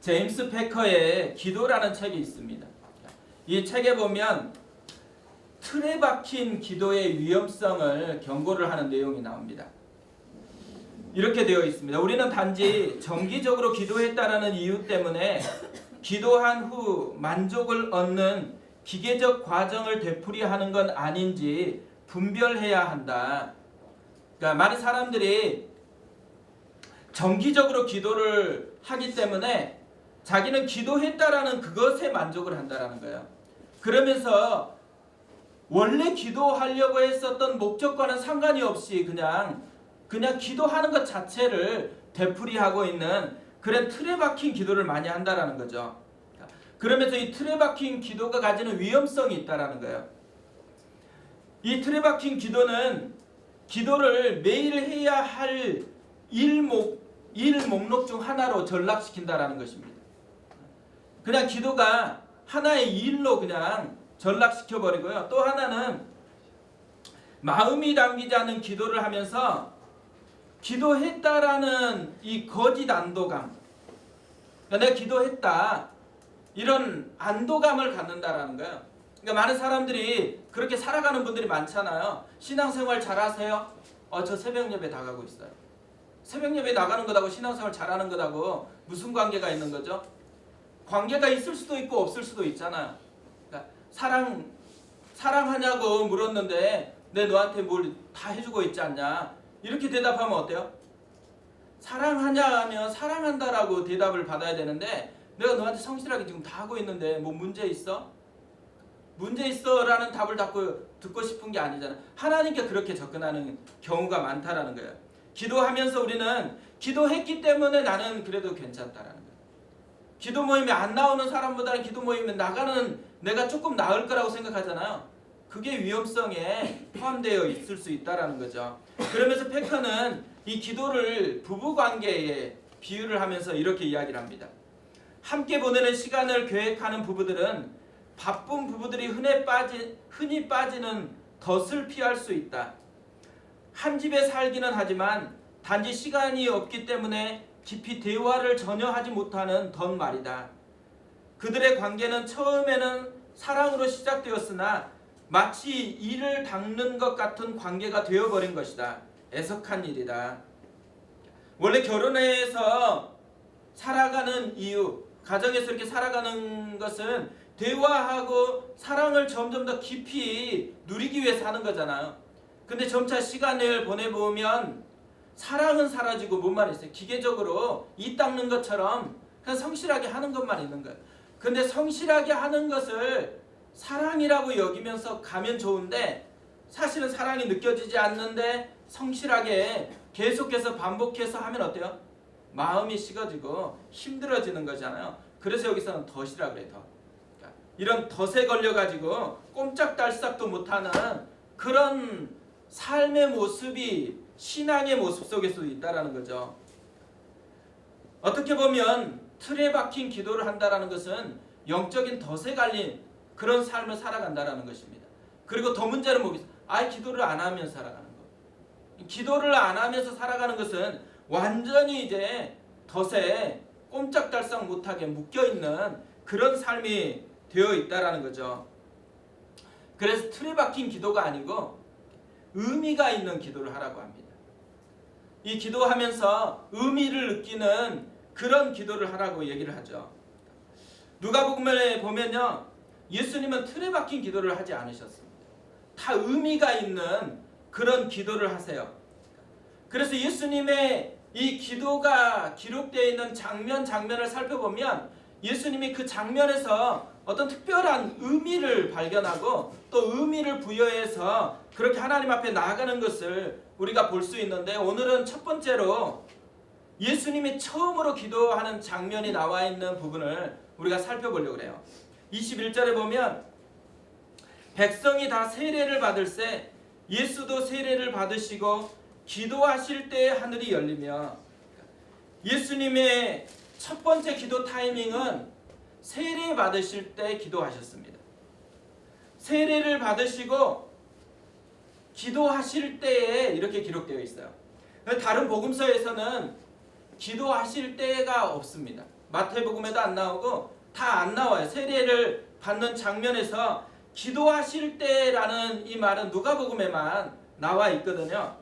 제임스 패커의 기도라는 책이 있습니다. 이 책에 보면 틀에 박힌 기도의 위험성을 경고를 하는 내용이 나옵니다. 이렇게 되어 있습니다. 우리는 단지 정기적으로 기도했다라는 이유 때문에 기도한 후 만족을 얻는 기계적 과정을 되풀이하는 건 아닌지 분별해야 한다. 그러니까 많은 사람들이 정기적으로 기도를 하기 때문에 자기는 기도했다라는 그것에 만족을 한다라는 거예요. 그러면서 원래 기도하려고 했었던 목적과는 상관이 없이 그냥 기도하는 것 자체를 되풀이하고 있는 그런 틀에 박힌 기도를 많이 한다라는 거죠. 그러면서 이 틀에 박힌 기도가 가지는 위험성이 있다라는 거예요. 이 틀에 박힌 기도는 기도를 매일 해야 할 일 목록 중 하나로 전락시킨다라는 것입니다. 그냥 기도가 하나의 일로 그냥 전락시켜버리고요. 또 하나는 마음이 담기지 않은 기도를 하면서 기도했다라는 이 거짓 안도감, 그러니까 내가 기도했다 이런 안도감을 갖는다라는 거예요. 그러니까 많은 사람들이 그렇게 살아가는 분들이 많잖아요. 신앙생활 잘하세요? 저 새벽 예배 나가고 있어요. 새벽 예배 나가는 것하고 신앙생활 잘하는 것하고 무슨 관계가 있는 거죠? 관계가 있을 수도 있고 없을 수도 있잖아요. 그러니까 사랑하냐고 물었는데 내 너한테 뭘 다 해주고 있지 않냐? 이렇게 대답하면 어때요? 사랑하냐 하면 사랑한다라고 대답을 받아야 되는데 내가 너한테 성실하게 지금 다 하고 있는데 뭐 문제 있어? 문제 있어 라는 답을 듣고 싶은 게 아니잖아요. 하나님께 그렇게 접근하는 경우가 많다라는 거예요. 기도하면서 우리는 기도했기 때문에 나는 그래도 괜찮다라는 거예요. 기도 모임에 안 나오는 사람보다는 기도 모임에 나가는 내가 조금 나을 거라고 생각하잖아요. 그게 위험성에 포함되어 있을 수 있다라는 거죠. 그러면서 패커는 이 기도를 부부관계에 비유를 하면서 이렇게 이야기를 합니다. 함께 보내는 시간을 계획하는 부부들은 바쁜 부부들이 흔히 빠지는 덫을 피할 수 있다. 한 집에 살기는 하지만 단지 시간이 없기 때문에 깊이 대화를 전혀 하지 못하는 덫 말이다. 그들의 관계는 처음에는 사랑으로 시작되었으나 마치 이를 닦는 것 같은 관계가 되어버린 것이다. 애석한 일이다. 원래 결혼해서 살아가는 이유, 가정에서 이렇게 살아가는 것은 대화하고 사랑을 점점 더 깊이 누리기 위해 사는 거잖아요. 근데 점차 시간을 보내보면 사랑은 사라지고 뭔 있어요? 기계적으로 이 닦는 것처럼 그냥 성실하게 하는 것만 있는 거예요. 근데 성실하게 하는 것을 사랑이라고 여기면서 가면 좋은데 사실은 사랑이 느껴지지 않는데 성실하게 계속해서 반복해서 하면 어때요? 마음이 식어지고 힘들어지는 거잖아요. 그래서 여기서는 덫이라 그래요. 덫. 그러니까 이런 덫에 걸려가지고 꼼짝달싹도 못하는 그런 삶의 모습이 신앙의 모습 속에서도 있다라는 거죠. 어떻게 보면 틀에 박힌 기도를 한다라는 것은 영적인 덫에 갈린 그런 삶을 살아간다라는 것입니다. 그리고 더 문제는 뭐겠어요? 기도를 안 하면 살아가는 거. 기도를 안 하면서 살아가는 것은 완전히 이제 덫에 꼼짝달싹 못하게 묶여있는 그런 삶이 되어 있다라는 거죠. 그래서 틀에 박힌 기도가 아니고 의미가 있는 기도를 하라고 합니다. 이 기도하면서 의미를 느끼는 그런 기도를 하라고 얘기를 하죠. 누가복음에 보면요, 예수님은 틀에 박힌 기도를 하지 않으셨습니다. 다 의미가 있는 그런 기도를 하세요. 그래서 예수님의 이 기도가 기록되어 있는 장면을 살펴보면 예수님이 그 장면에서 어떤 특별한 의미를 발견하고 또 의미를 부여해서 그렇게 하나님 앞에 나아가는 것을 우리가 볼 수 있는데, 오늘은 첫 번째로 예수님이 처음으로 기도하는 장면이 나와 있는 부분을 우리가 살펴보려고 해요. 21절에 보면 백성이 다 세례를 받을새 예수도 세례를 받으시고 기도하실 때 하늘이 열리며, 예수님의 첫 번째 기도 타이밍은 세례 받으실 때 기도하셨습니다. 세례를 받으시고 기도하실 때에 이렇게 기록되어 있어요. 다른 복음서에서는 기도하실 때가 없습니다. 마태복음에도 안 나오고 다 안 나와요. 세례를 받는 장면에서 기도하실 때라는 이 말은 누가복음에만 나와 있거든요.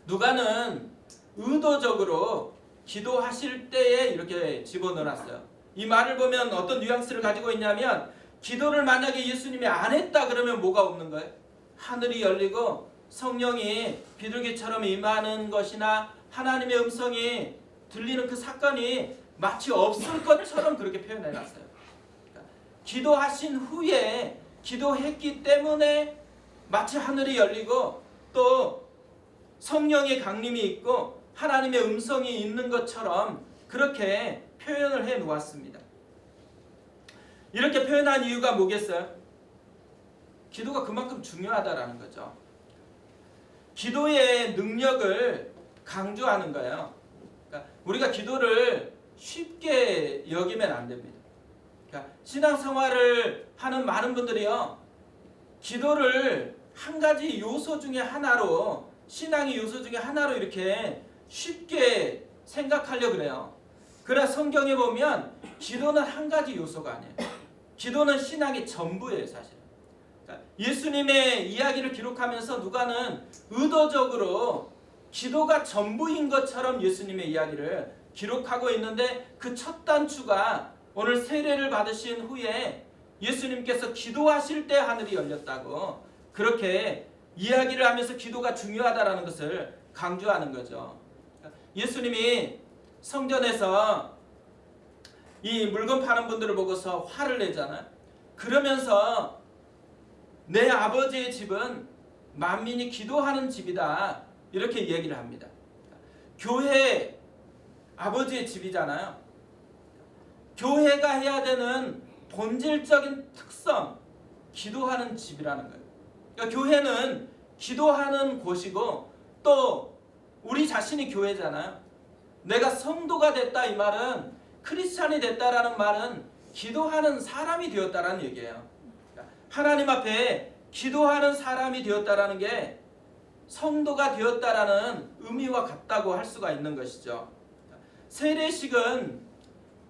누가는 의도적으로 기도하실 때에 이렇게 집어넣어놨어요. 이 말을 보면 어떤 뉘앙스를 가지고 있냐면 기도를 만약에 예수님이 안 했다 그러면 뭐가 없는 거예요? 하늘이 열리고 성령이 비둘기처럼 임하는 것이나 하나님의 음성이 들리는 그 사건이 마치 없을 것처럼 그렇게 표현해놨어요. 그러니까 기도하신 후에 기도했기 때문에 마치 하늘이 열리고 또 성령의 강림이 있고 하나님의 음성이 있는 것처럼 그렇게 표현을 해 놓았습니다. 이렇게 표현한 이유가 뭐겠어요? 기도가 그만큼 중요하다라는 거죠. 기도의 능력을 강조하는 거예요. 그러니까 우리가 기도를 쉽게 여기면 안 됩니다. 그러니까 신앙생활을 하는 많은 분들이요, 기도를 한 가지 요소 중에 하나로, 신앙의 요소 중에 하나로 이렇게 쉽게 생각하려고 그래요. 그러나 성경에 보면 기도는 한 가지 요소가 아니에요. 기도는 신앙의 전부예요, 사실. 그러니까 예수님의 이야기를 기록하면서 누가는 의도적으로 기도가 전부인 것처럼 예수님의 이야기를 기록하고 있는데 그 첫 단추가 오늘 세례를 받으신 후에 예수님께서 기도하실 때 하늘이 열렸다고 그렇게 이야기를 하면서 기도가 중요하다는 것을 강조하는 거죠. 예수님이 성전에서 이 물건 파는 분들을 보고서 화를 내잖아요. 그러면서 내 아버지의 집은 만민이 기도하는 집이다 이렇게 얘기를 합니다. 교회 아버지의 집이잖아요. 교회가 해야 되는 본질적인 특성, 기도하는 집이라는 거예요. 그러니까 교회는 기도하는 곳이고 또 우리 자신이 교회잖아요. 내가 성도가 됐다 이 말은, 크리스찬이 됐다라는 말은 기도하는 사람이 되었다라는 얘기예요. 그러니까 하나님 앞에 기도하는 사람이 되었다라는 게 성도가 되었다라는 의미와 같다고 할 수가 있는 것이죠. 세례식은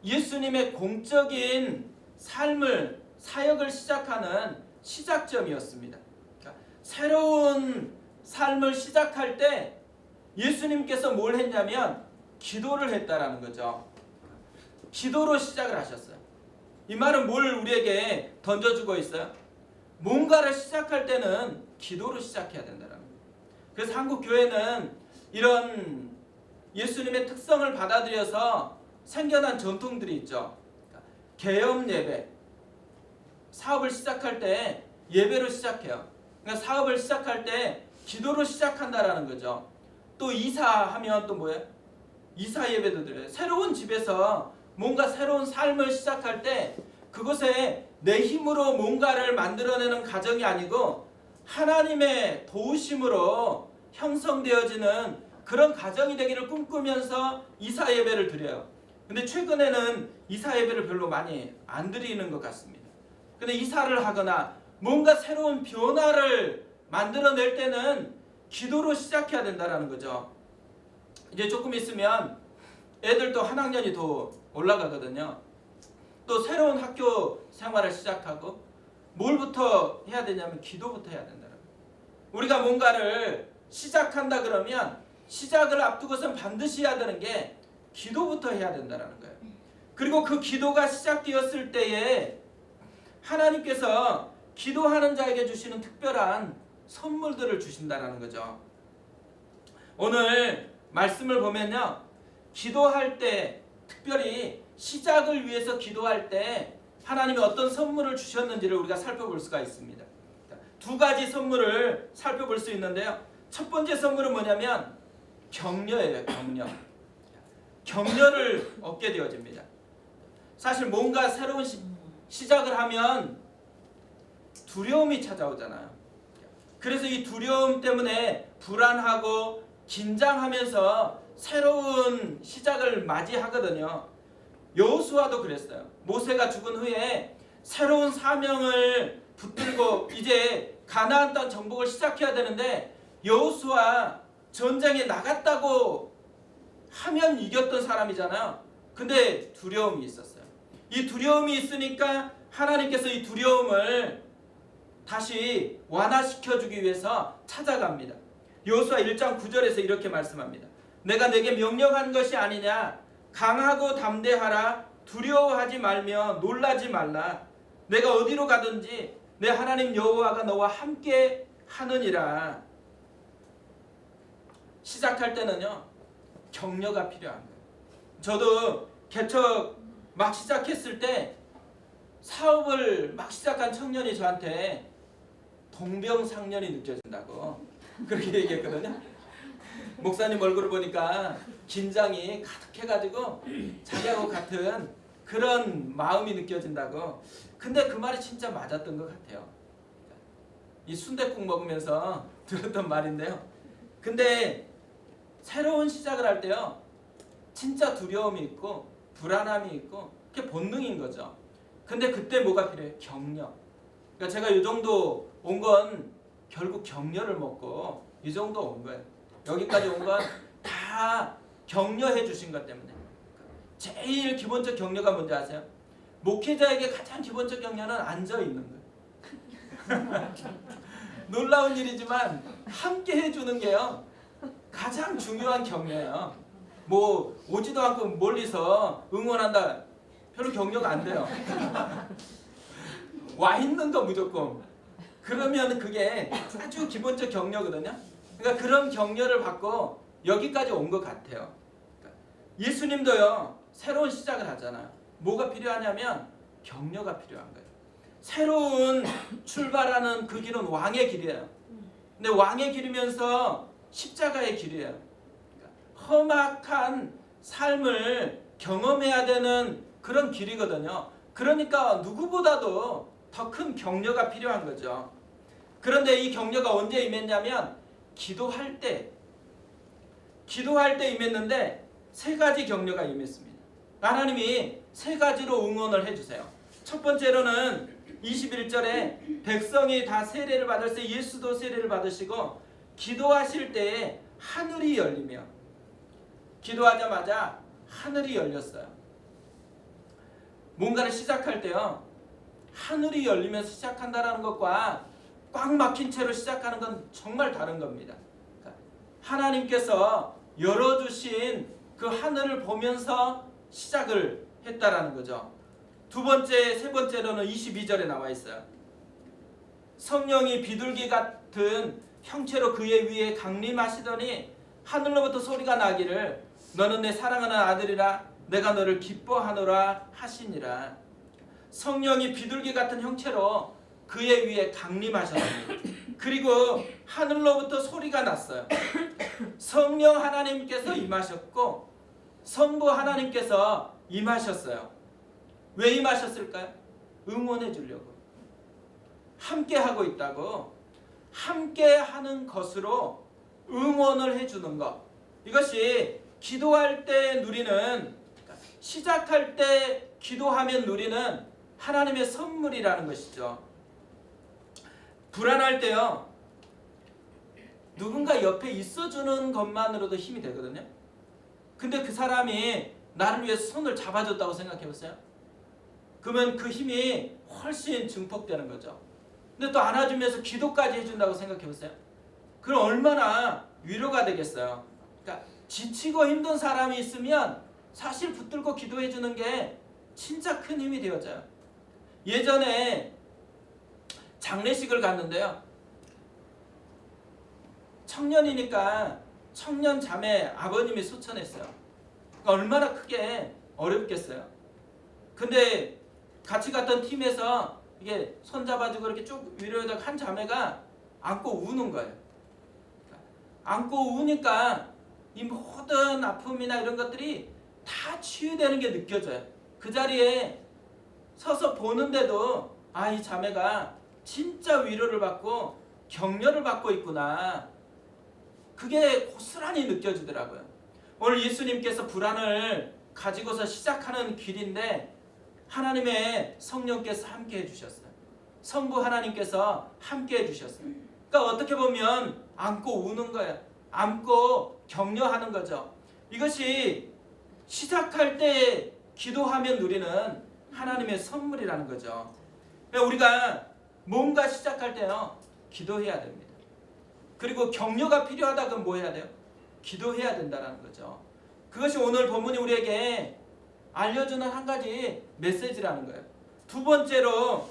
예수님의 공적인 삶을, 사역을 시작하는 시작점이었습니다. 그러니까 새로운 삶을 시작할 때 예수님께서 뭘 했냐면 기도를 했다라는 거죠. 기도로 시작을 하셨어요. 이 말은 뭘 우리에게 던져주고 있어요? 뭔가를 시작할 때는 기도로 시작해야 된다는 거예요. 그래서 한국 교회는 이런 예수님의 특성을 받아들여서 생겨난 전통들이 있죠. 개업 예배, 사업을 시작할 때 예배로 시작해요. 그러니까 사업을 시작할 때 기도로 시작한다라는 거죠. 또 이사하면 또 뭐예요? 이사 예배도 드려요. 새로운 집에서 뭔가 새로운 삶을 시작할 때 그것에 내 힘으로 뭔가를 만들어내는 가정이 아니고 하나님의 도우심으로 형성되어지는 그런 가정이 되기를 꿈꾸면서 이사 예배를 드려요. 근데 최근에는 이사 예배를 별로 많이 안 드리는 것 같습니다. 근데 이사를 하거나 뭔가 새로운 변화를 만들어낼 때는 기도로 시작해야 된다는 거죠. 이제 조금 있으면 애들도 한 학년이 더 올라가거든요. 또 새로운 학교 생활을 시작하고 뭘부터 해야 되냐면 기도부터 해야 된다는 거예요. 우리가 뭔가를 시작한다 그러면 시작을 앞두고선 반드시 해야 되는 게 기도부터 해야 된다는 거예요. 그리고 그 기도가 시작되었을 때에 하나님께서 기도하는 자에게 주시는 특별한 선물들을 주신다는 거죠. 오늘 말씀을 보면요, 기도할 때, 특별히 시작을 위해서 기도할 때 하나님이 어떤 선물을 주셨는지를 우리가 살펴볼 수가 있습니다. 두 가지 선물을 살펴볼 수 있는데요. 첫 번째 선물은 뭐냐면 격려예요. 격려를 얻게 되어집니다. 사실 뭔가 새로운 시작을 하면 두려움이 찾아오잖아요. 그래서 이 두려움 때문에 불안하고 긴장하면서 새로운 시작을 맞이하거든요. 여호수아도 그랬어요. 모세가 죽은 후에 새로운 사명을 붙들고 이제 가나안 땅 정복을 시작해야 되는데 여호수아 전쟁에 나갔다고 하면 이겼던 사람이잖아요. 근데 두려움이 있었어요. 이 두려움이 있으니까 하나님께서 이 두려움을 다시 완화시켜주기 위해서 찾아갑니다. 여호수아 1장 9절에서 이렇게 말씀합니다. 내가 내게 명령한 것이 아니냐. 강하고 담대하라. 두려워하지 말며 놀라지 말라. 내가 어디로 가든지 내 하나님 여호와가 너와 함께 하느니라. 시작할 때는요, 격려가 필요한 거예요. 저도 개척 막 시작했을 때 사업을 막 시작한 청년이 저한테 동병상련이 느껴진다고 그렇게 얘기했거든요. 목사님 얼굴을 보니까 긴장이 가득해가지고 자기하고 같은 그런 마음이 느껴진다고. 근데 그 말이 진짜 맞았던 것 같아요. 이 순댓국 먹으면서 들었던 말인데요. 근데 새로운 시작을 할 때요, 진짜 두려움이 있고 불안함이 있고 그게 본능인 거죠. 근데 그때 뭐가 필요해요? 격려. 그러니까 제가 이 정도 온 건 결국 격려를 먹고 이 정도 온 거예요. 여기까지 온 건 다 격려해 주신 것 때문에. 제일 기본적 격려가 뭔지 아세요? 목회자에게 가장 기본적 격려는 앉아 있는 거예요. 놀라운 일이지만 함께 해주는 게요, 가장 중요한 격려예요. 뭐 오지도 않고 멀리서 응원한다, 별로 격려가 안 돼요. 와 있는 거 무조건. 그러면 그게 아주 기본적 격려거든요. 그러니까 그런 격려를 받고 여기까지 온 것 같아요. 예수님도요, 새로운 시작을 하잖아요. 뭐가 필요하냐면 격려가 필요한 거예요. 새로운 출발하는 그 길은 왕의 길이에요. 근데 왕의 길이면서 십자가의 길이에요. 그러니까 험악한 삶을 경험해야 되는 그런 길이거든요. 그러니까 누구보다도 더 큰 격려가 필요한 거죠. 그런데 이 격려가 언제 임했냐면 기도할 때 임했는데 세 가지 격려가 임했습니다. 하나님이 세 가지로 응원을 해주세요. 첫 번째로는 21절에 백성이 다 세례를 받을 때 예수도 세례를 받으시고 기도하실 때에 하늘이 열리며, 기도하자마자 하늘이 열렸어요. 뭔가를 시작할 때요, 하늘이 열리면서 시작한다는 것과 꽉 막힌 채로 시작하는 건 정말 다른 겁니다. 하나님께서 열어주신 그 하늘을 보면서 시작을 했다라는 거죠. 두 번째, 세 번째로는 22절에 나와 있어요. 성령이 비둘기 같은 형체로 그의 위에 강림하시더니 하늘로부터 소리가 나기를 너는 내 사랑하는 아들이라 내가 너를 기뻐하노라 하시니라. 성령이 비둘기 같은 형체로 그의 위에 강림하셨습니다. 그리고 하늘로부터 소리가 났어요. 성령 하나님께서 임하셨고 성부 하나님께서 임하셨어요. 왜 임하셨을까요? 응원해 주려고. 함께 하고 있다고. 함께 하는 것으로 응원을 해주는 것. 이것이 기도할 때 누리는, 시작할 때 기도하면 누리는 하나님의 선물이라는 것이죠. 불안할 때요, 누군가 옆에 있어주는 것만으로도 힘이 되거든요. 근데 그 사람이 나를 위해서 손을 잡아줬다고 생각해보세요. 그러면 그 힘이 훨씬 증폭되는 거죠. 근데 또 안아주면서 기도까지 해준다고 생각해보세요. 그럼 얼마나 위로가 되겠어요. 그러니까 지치고 힘든 사람이 있으면 사실 붙들고 기도해주는 게 진짜 큰 힘이 되어져요. 예전에 장례식을 갔는데요, 청년이니까 청년 자매 아버님이 소천했어요. 그러니까 얼마나 크게 어렵겠어요. 근데 같이 갔던 팀에서 이게 손잡아주고 이렇게 쭉 위로에다가 한 자매가 안고 우는 거예요. 안고 우니까 이 모든 아픔이나 이런 것들이 다 치유되는 게 느껴져요. 그 자리에 서서 보는데도 아, 이 자매가 진짜 위로를 받고 격려를 받고 있구나. 그게 고스란히 느껴지더라고요. 오늘 예수님께서 불안을 가지고서 시작하는 길인데 하나님의 성령께서 함께 해주셨어요. 성부 하나님께서 함께 해주셨어요. 그러니까 어떻게 보면 안고 우는 거예요. 안고 격려하는 거죠. 이것이 시작할 때 기도하면 누리는 하나님의 선물이라는 거죠. 그러니까 우리가 뭔가 시작할 때요, 기도해야 됩니다. 그리고 격려가 필요하다 그럼 뭐 해야 돼요? 기도해야 된다는 거죠. 그것이 오늘 본문이 우리에게 알려주는 한 가지 메시지라는 거예요. 두 번째로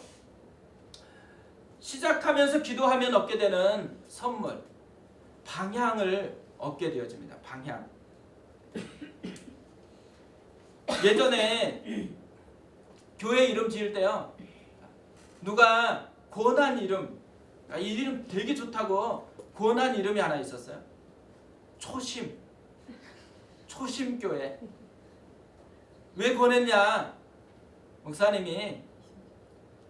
시작하면서 기도하면 얻게 되는 선물, 방향을 얻게 되어집니다. 방향. 예전에 교회 이름 지을 때요, 누가 권한 이름, 이 이름 되게 좋다고 권한 이름이 하나 있었어요. 초심교회. 왜 권했냐? 목사님이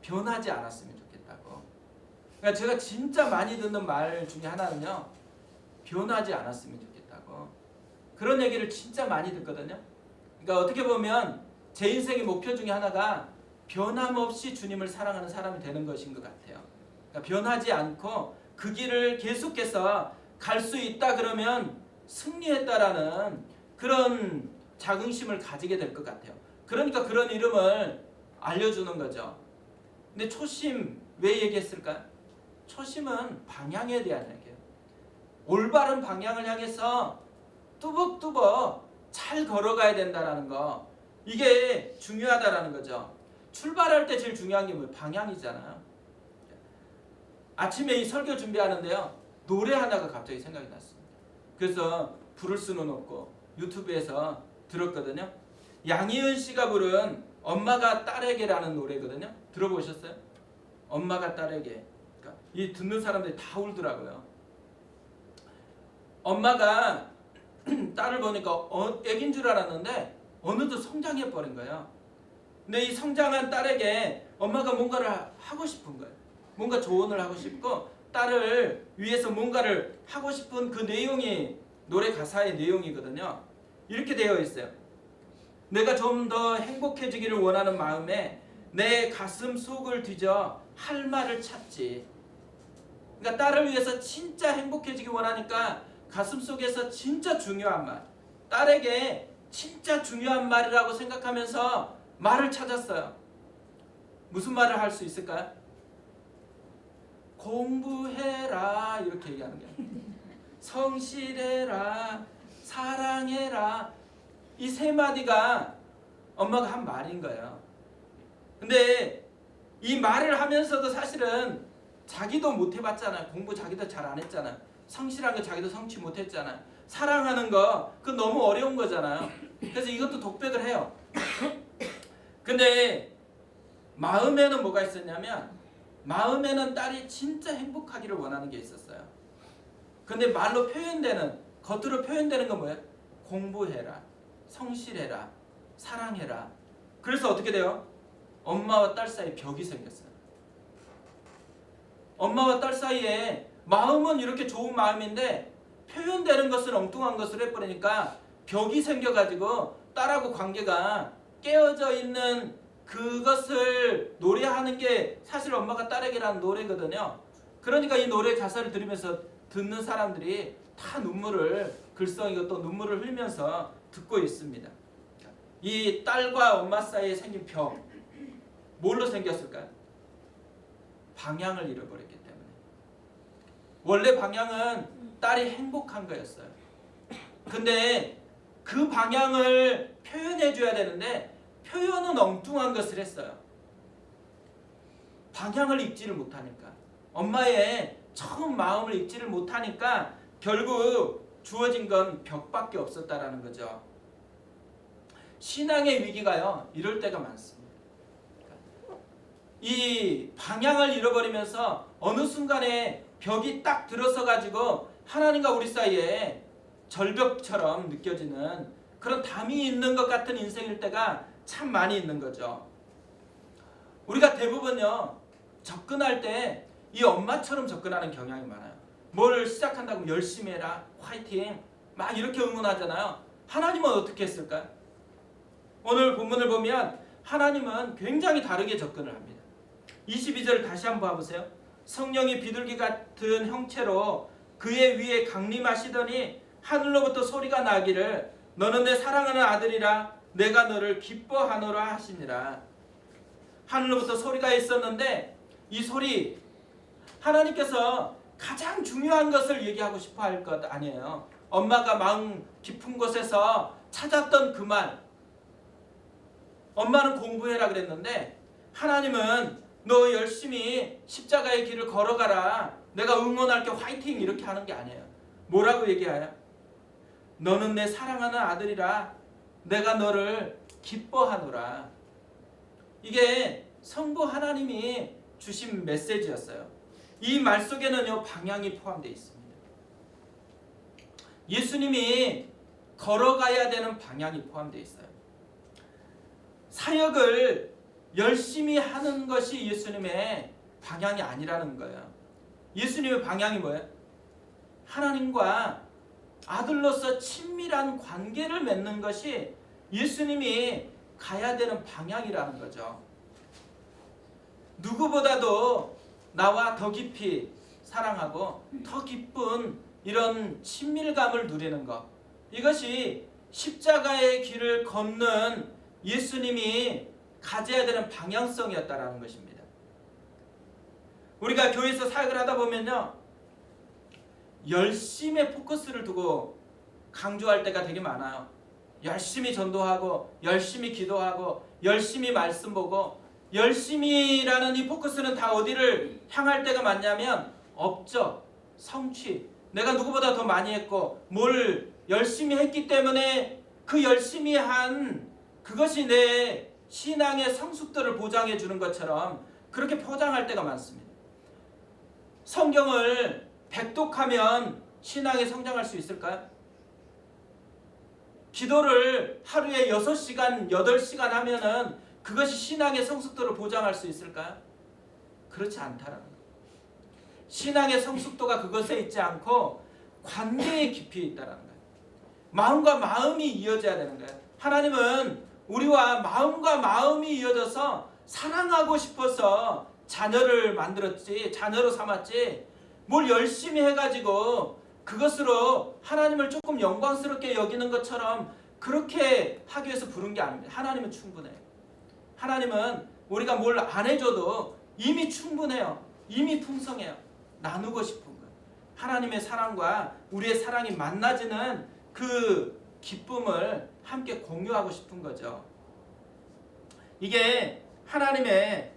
변하지 않았으면 좋겠다고. 그러니까 제가 진짜 많이 듣는 말 중에 하나는요, 변하지 않았으면 좋겠다고. 그런 얘기를 진짜 많이 듣거든요. 그러니까 어떻게 보면 제 인생의 목표 중에 하나가 변함없이 주님을 사랑하는 사람이 되는 것인 것 같아요. 그러니까 변하지 않고 그 길을 계속해서 갈 수 있다 그러면 승리했다라는 그런 자긍심을 가지게 될 것 같아요. 그러니까 그런 이름을 알려주는 거죠. 근데 초심 왜 얘기했을까요? 초심은 방향에 대한 얘기예요. 올바른 방향을 향해서 뚜벅뚜벅 잘 걸어가야 된다는 거, 이게 중요하다라는 거죠. 출발할 때 제일 중요한 게 뭐예요? 방향이잖아요. 아침에 이 설교 준비하는데요, 노래 하나가 갑자기 생각이 났습니다. 그래서 부를 수는 없고 유튜브에서 들었거든요. 양희은 씨가 부른 엄마가 딸에게라는 노래거든요. 들어보셨어요? 엄마가 딸에게. 그러니까 이 듣는 사람들이 다 울더라고요. 엄마가 딸을 보니까 애긴 줄 알았는데 어느덧 성장해 버린 거예요. 근데 이 성장한 딸에게 엄마가 뭔가를 하고 싶은 거예요. 뭔가 조언을 하고 싶고 딸을 위해서 뭔가를 하고 싶은 그 내용이 노래 가사의 내용이거든요. 이렇게 되어 있어요. 내가 좀 더 행복해지기를 원하는 마음에 내 가슴 속을 뒤져 할 말을 찾지. 그러니까 딸을 위해서 진짜 행복해지기 원하니까 가슴 속에서 진짜 중요한 말, 딸에게 진짜 중요한 말이라고 생각하면서 말을 찾았어요. 무슨 말을 할 수 있을까요? 공부해라 이렇게 얘기하는 거예요. 성실해라, 사랑해라. 이 세 마디가 엄마가 한 말인 거예요. 근데 이 말을 하면서도 사실은 자기도 못 해봤잖아요. 공부 자기도 잘 안 했잖아요. 성실한 거 자기도 성취 못 했잖아요. 사랑하는 거 그건 너무 어려운 거잖아요. 그래서 이것도 독백을 해요. 근데 마음에는 뭐가 있었냐면, 마음에는 딸이 진짜 행복하기를 원하는 게 있었어요. 근데 말로 표현되는, 겉으로 표현되는 건 뭐예요? 공부해라, 성실해라, 사랑해라. 그래서 어떻게 돼요? 엄마와 딸 사이에 벽이 생겼어요. 엄마와 딸 사이에 마음은 이렇게 좋은 마음인데 표현되는 것은 엉뚱한 것을 해버리니까 벽이 생겨가지고 딸하고 관계가 깨어져 있는 그것을 노래하는 게 사실 엄마가 딸에게라는 노래거든요. 그러니까 이 노래 가사를 들으면서 듣는 사람들이 다 눈물을 글썽이고 또 눈물을 흘리면서 듣고 있습니다. 이 딸과 엄마 사이에 생긴 벽, 뭘로 생겼을까요? 방향을 잃어버렸기 때문에. 원래 방향은 딸이 행복한 거였어요. 근데 그 방향을 표현해 줘야 되는데 표현은 엉뚱한 것을 했어요. 방향을 읽지를 못하니까, 엄마의 처음 마음을 읽지를 못하니까 결국 주어진 건 벽밖에 없었다라는 거죠. 신앙의 위기가요, 이럴 때가 많습니다. 이 방향을 잃어버리면서 어느 순간에 벽이 딱 들어서 가지고 하나님과 우리 사이에 절벽처럼 느껴지는 그런 담이 있는 것 같은 인생일 때가 참 많이 있는 거죠. 우리가 대부분요, 접근할 때 이 엄마처럼 접근하는 경향이 많아요. 뭘 시작한다고 열심히 해라, 화이팅, 막 이렇게 응원하잖아요. 하나님은 어떻게 했을까요? 오늘 본문을 보면 하나님은 굉장히 다르게 접근을 합니다. 22절 다시 한번 봐보세요. 성령이 비둘기 같은 형체로 그의 위에 강림하시더니 하늘로부터 소리가 나기를 너는 내 사랑하는 아들이라 내가 너를 기뻐하노라 하시니라. 하늘로부터 소리가 있었는데 이 소리, 하나님께서 가장 중요한 것을 얘기하고 싶어 할 것 아니에요. 엄마가 마음 깊은 곳에서 찾았던 그 말, 엄마는 공부해라 그랬는데 하나님은 너 열심히 십자가의 길을 걸어가라, 내가 응원할게, 화이팅, 이렇게 하는 게 아니에요. 뭐라고 얘기해요? 너는 내 사랑하는 아들이라 내가 너를 기뻐하노라. 이게 성부 하나님이 주신 메시지였어요. 이 말 속에는요, 방향이 포함되어 있습니다. 예수님이 걸어가야 되는 방향이 포함되어 있어요. 사역을 열심히 하는 것이 예수님의 방향이 아니라는 거예요. 예수님의 방향이 뭐예요? 하나님과 아들로서 친밀한 관계를 맺는 것이 예수님이 가야 되는 방향이라는 거죠. 누구보다도 나와 더 깊이 사랑하고 더 깊은 이런 친밀감을 누리는 것, 이것이 십자가의 길을 걷는 예수님이 가져야 되는 방향성이었다라는 것입니다. 우리가 교회에서 사역을 하다 보면요, 열심에 포커스를 두고 강조할 때가 되게 많아요. 열심히 전도하고 열심히 기도하고 열심히 말씀 보고, 열심히라는 이 포커스는 다 어디를 향할 때가 많냐면 업적, 성취, 내가 누구보다 더 많이 했고 뭘 열심히 했기 때문에 그 열심히 한 그것이 내 신앙의 성숙도를 보장해 주는 것처럼 그렇게 포장할 때가 많습니다. 성경을 백독하면 신앙이 성장할 수 있을까요? 기도를 하루에 6시간, 8시간 하면은 그것이 신앙의 성숙도를 보장할 수 있을까요? 그렇지 않다라는 거예요. 신앙의 성숙도가 그것에 있지 않고 관계에 깊이 있다라는 거예요. 마음과 마음이 이어져야 되는 거예요. 하나님은 우리와 마음과 마음이 이어져서 사랑하고 싶어서 자녀를 만들었지, 자녀로 삼았지, 뭘 열심히 해가지고 그것으로 하나님을 조금 영광스럽게 여기는 것처럼 그렇게 하기 위해서 부른 게 아닙니다. 하나님은 충분해요. 하나님은 우리가 뭘 안 해줘도 이미 충분해요. 이미 풍성해요. 나누고 싶은 거예요. 하나님의 사랑과 우리의 사랑이 만나지는 그 기쁨을 함께 공유하고 싶은 거죠. 이게 하나님의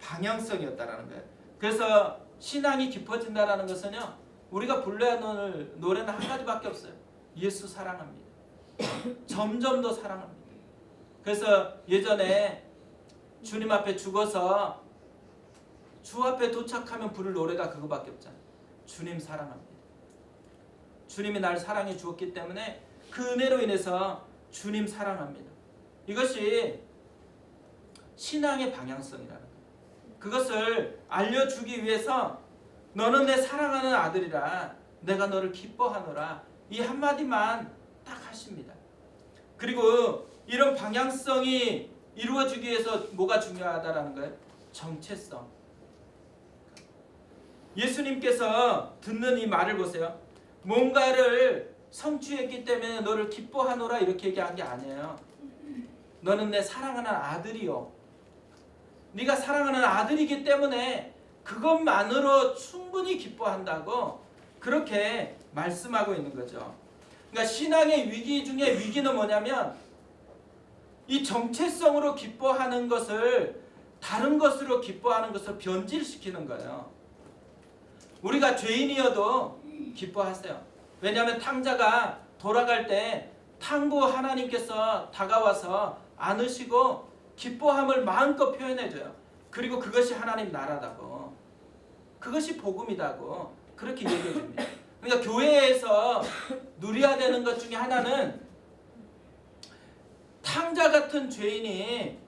방향성이었다라는 거예요. 그래서 신앙이 깊어진다라는 것은요, 우리가 불러야 하는 노래는 한 가지밖에 없어요. 예수 사랑합니다. 점점 더 사랑합니다. 그래서 예전에 주님 앞에 죽어서 주 앞에 도착하면 부를 노래가 그거밖에 없잖아요. 주님 사랑합니다. 주님이 날 사랑해 주었기 때문에 그 은혜로 인해서 주님 사랑합니다. 이것이 신앙의 방향성이라는 거예요. 그것을 알려주기 위해서 너는 내 사랑하는 아들이라 내가 너를 기뻐하노라, 이 한마디만 딱 하십니다. 그리고 이런 방향성이 이루어지기 위해서 뭐가 중요하다라는 거예요? 정체성. 예수님께서 듣는 이 말을 보세요. 뭔가를 성취했기 때문에 너를 기뻐하노라 이렇게 얘기한 게 아니에요. 너는 내 사랑하는 아들이요. 네가 사랑하는 아들이기 때문에 그것만으로 충분히 기뻐한다고 그렇게 말씀하고 있는 거죠. 그러니까 신앙의 위기 중에 위기는 뭐냐면 이 정체성으로 기뻐하는 것을 다른 것으로 기뻐하는 것을 변질시키는 거예요. 우리가 죄인이어도 기뻐하세요. 왜냐하면 탕자가 돌아갈 때 탕부 하나님께서 다가와서 안으시고 기뻐함을 마음껏 표현해줘요. 그리고 그것이 하나님 나라다고, 그것이 복음이다고 그렇게 얘기해줍니다. 그러니까 교회에서 누려야 되는 것 중에 하나는 탕자 같은 죄인이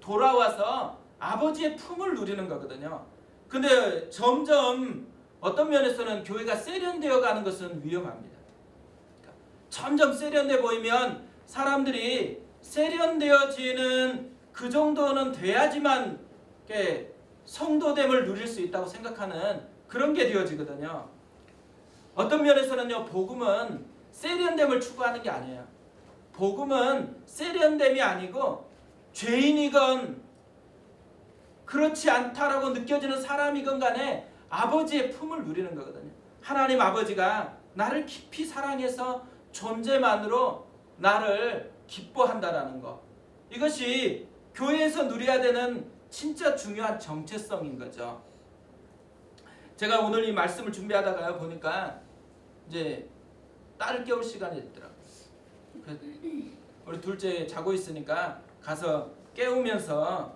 돌아와서 아버지의 품을 누리는 거거든요. 근데 점점 어떤 면에서는 교회가 세련되어 가는 것은 위험합니다. 그러니까 점점 세련돼 보이면 사람들이 세련되어지는 그 정도는 돼야지만 성도됨을 누릴 수 있다고 생각하는 그런 게 되어지거든요. 어떤 면에서는요, 복음은 세련됨을 추구하는 게 아니에요. 복음은 세련됨이 아니고 죄인이건 그렇지 않다라고 느껴지는 사람이건 간에 아버지의 품을 누리는 거거든요. 하나님 아버지가 나를 깊이 사랑해서 존재만으로 나를 기뻐한다라는 거. 이것이 교회에서 누려야 되는 진짜 중요한 정체성인 거죠. 제가 오늘 이 말씀을 준비하다가 보니까 이제 딸을 깨울 시간이 됐더라고요. 우리 둘째 자고 있으니까 가서 깨우면서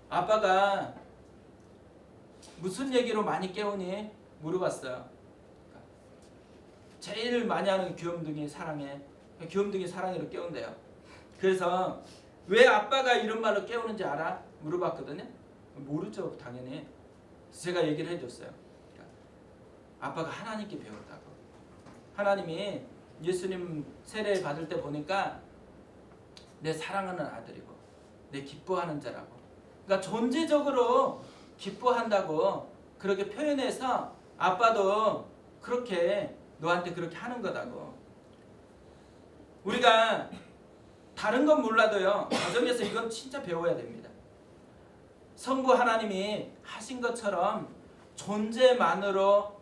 아빠가 무슨 얘기로 많이 깨우니 물어봤어요. 제일 많이 하는 귀염둥이 사랑해. 귀염둥이 사랑해로 깨운대요. 그래서 왜 아빠가 이런 말로 깨우는지 알아? 물어봤거든요. 모르죠, 당연히. 제가 얘기를 해줬어요. 아빠가 하나님께 배웠다고. 하나님이 예수님 세례 받을 때 보니까 내 사랑하는 아들이고 내 기뻐하는 자라고. 그러니까 존재적으로 기뻐한다고 그렇게 표현해서 아빠도 그렇게 너한테 그렇게 하는 거다고. 우리가 다른 건 몰라도요, 가정에서 이건 진짜 배워야 됩니다. 성부 하나님이 하신 것처럼 존재만으로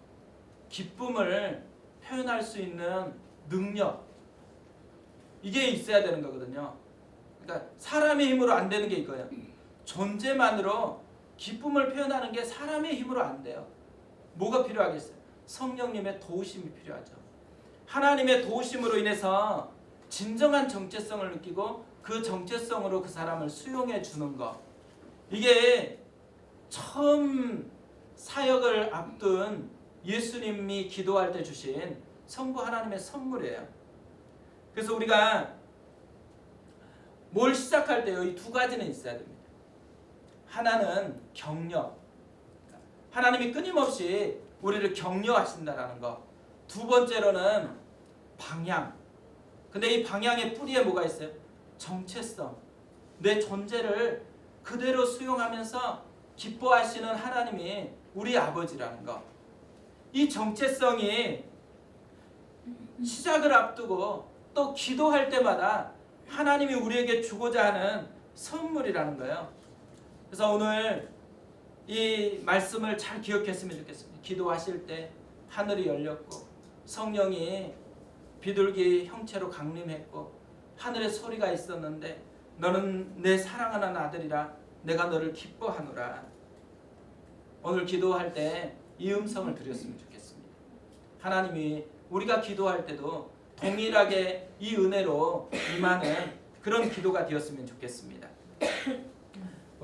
기쁨을 표현할 수 있는 능력, 이게 있어야 되는 거거든요. 그러니까 사람의 힘으로 안 되는 게 이거예요. 존재만으로 기쁨을 표현하는 게 사람의 힘으로 안 돼요. 뭐가 필요하겠어요? 성령님의 도우심이 필요하죠. 하나님의 도우심으로 인해서 진정한 정체성을 느끼고 그 정체성으로 그 사람을 수용해 주는 것. 이게 처음 사역을 앞둔 예수님이 기도할 때 주신 성부 하나님의 선물이에요. 그래서 우리가 뭘 시작할 때요, 이 두 가지는 있어야 됩니다. 하나는 격려. 하나님이 끊임없이 우리를 격려하신다라는 것. 두 번째로는 방향. 근데 이 방향의 뿌리에 뭐가 있어요? 정체성. 내 존재를 그대로 수용하면서 기뻐하시는 하나님이 우리 아버지라는 것. 이 정체성이 시작을 앞두고 또 기도할 때마다 하나님이 우리에게 주고자 하는 선물이라는 거예요. 그래서 오늘 이 말씀을 잘 기억했으면 좋겠습니다. 기도하실 때 하늘이 열렸고 성령이 비둘기 형체로 강림했고 하늘에 소리가 있었는데 너는 내 사랑하는 아들이라 내가 너를 기뻐하노라. 오늘 기도할 때 이 음성을 드렸으면 좋겠습니다. 하나님이 우리가 기도할 때도 동일하게 이 은혜로 임하는 그런 기도가 되었으면 좋겠습니다.